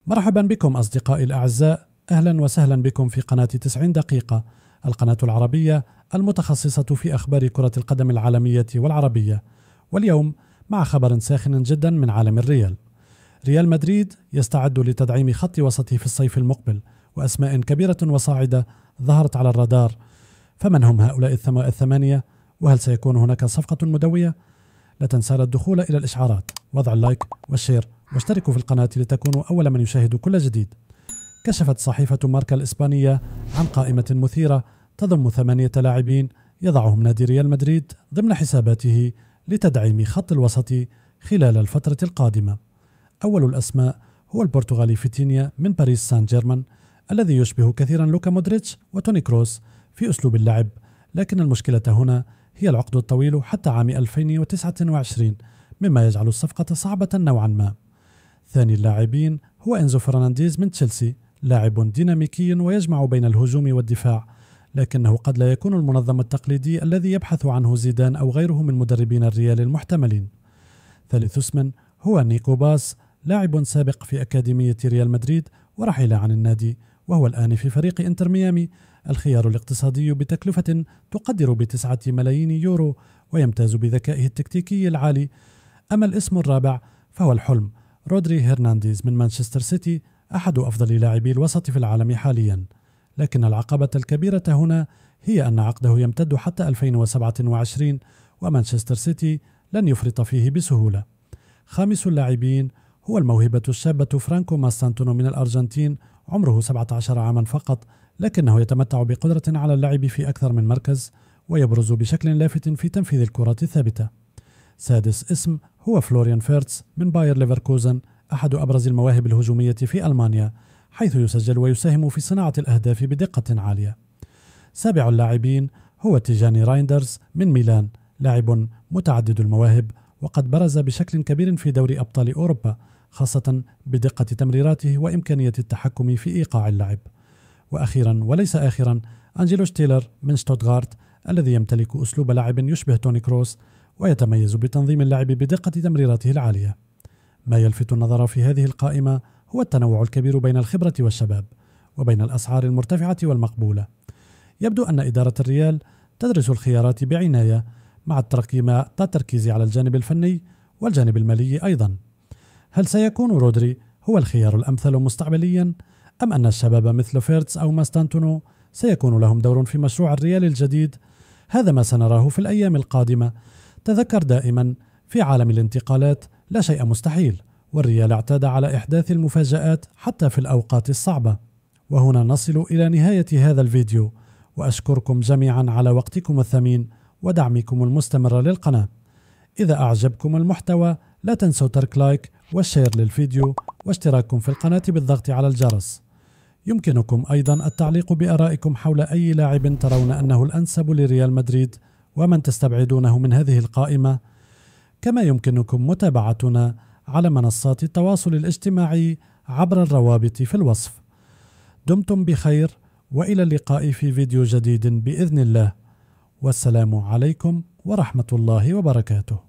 مرحبا بكم أصدقائي الأعزاء، أهلا وسهلا بكم في قناة 90 دقيقة، القناة العربية المتخصصة في أخبار كرة القدم العالمية والعربية. واليوم مع خبر ساخن جدا من عالم الريال. ريال مدريد يستعد لتدعيم خط وسطه في الصيف المقبل، وأسماء كبيرة وصاعدة ظهرت على الرادار. فمن هم هؤلاء الثمانية؟ وهل سيكون هناك صفقة مدوية؟ لا تنسى الدخول إلى الإشعارات، وضع اللايك والشير، واشتركوا في القناة لتكونوا أول من يشاهد كل جديد. كشفت صحيفة ماركا الإسبانية عن قائمة مثيرة تضم 8 لاعبين يضعهم نادي ريال مدريد ضمن حساباته لتدعيم خط الوسط خلال الفترة القادمة. أول الأسماء هو البرتغالي فيتينيا من باريس سان جيرمان، الذي يشبه كثيرا لوكا مودريتش وتوني كروس في أسلوب اللعب، لكن المشكلة هنا هي العقد الطويل حتى عام 2029، مما يجعل الصفقة صعبة نوعا ما. ثاني اللاعبين هو إنزو فرنانديز من تشيلسي، لاعب ديناميكي ويجمع بين الهجوم والدفاع، لكنه قد لا يكون المنظم التقليدي الذي يبحث عنه زيدان أو غيره من مدربين الريال المحتملين. ثالث اسم هو نيكو باس، لاعب سابق في أكاديمية ريال مدريد ورحل عن النادي، وهو الآن في فريق إنتر ميامي، الخيار الاقتصادي بتكلفة تقدر ب9 ملايين يورو، ويمتاز بذكائه التكتيكي العالي. أما الاسم الرابع فهو الحلم، رودري هرنانديز من مانشستر سيتي، أحد أفضل لاعبي الوسط في العالم حاليا، لكن العقبة الكبيرة هنا هي أن عقده يمتد حتى 2027، ومانشستر سيتي لن يفرط فيه بسهولة. خامس اللاعبين هو الموهبة الشابة فرانكو ماستانتونو من الأرجنتين، عمره 17 عاما فقط، لكنه يتمتع بقدرة على اللعب في أكثر من مركز، ويبرز بشكل لافت في تنفيذ الكرات الثابتة. سادس اسم هو فلوريان فيرتس من باير ليفركوزن، أحد أبرز المواهب الهجومية في ألمانيا، حيث يسجل ويساهم في صناعة الأهداف بدقة عالية. سابع اللاعبين هو تيجاني رايندرز من ميلان، لاعب متعدد المواهب، وقد برز بشكل كبير في دوري أبطال أوروبا، خاصة بدقة تمريراته وإمكانية التحكم في إيقاع اللعب. وأخيرا وليس آخرا أنجيلو شتيلر من شتوتغارت، الذي يمتلك أسلوب لعب يشبه توني كروس، ويتميز بتنظيم اللعب بدقة تمريراته العالية. ما يلفت النظر في هذه القائمة هو التنوع الكبير بين الخبرة والشباب، وبين الأسعار المرتفعة والمقبولة. يبدو أن إدارة الريال تدرس الخيارات بعناية، مع التركيز على الجانب الفني والجانب المالي أيضا. هل سيكون رودري هو الخيار الأمثل مستقبليا، أم أن الشباب مثل فيرتس أو ماستانتونو سيكون لهم دور في مشروع الريال الجديد؟ هذا ما سنراه في الأيام القادمة. تذكر دائما، في عالم الانتقالات لا شيء مستحيل، والريال اعتاد على إحداث المفاجآت حتى في الأوقات الصعبة. وهنا نصل إلى نهاية هذا الفيديو، وأشكركم جميعا على وقتكم الثمين ودعمكم المستمر للقناة. إذا أعجبكم المحتوى لا تنسوا ترك لايك والشير للفيديو واشتراككم في القناة بالضغط على الجرس. يمكنكم أيضا التعليق بآرائكم حول أي لاعب ترون أنه الأنسب لريال مدريد ومن تستبعدونه من هذه القائمة، كما يمكنكم متابعتنا على منصات التواصل الاجتماعي عبر الروابط في الوصف. دمتم بخير، وإلى اللقاء في فيديو جديد بإذن الله، والسلام عليكم ورحمة الله وبركاته.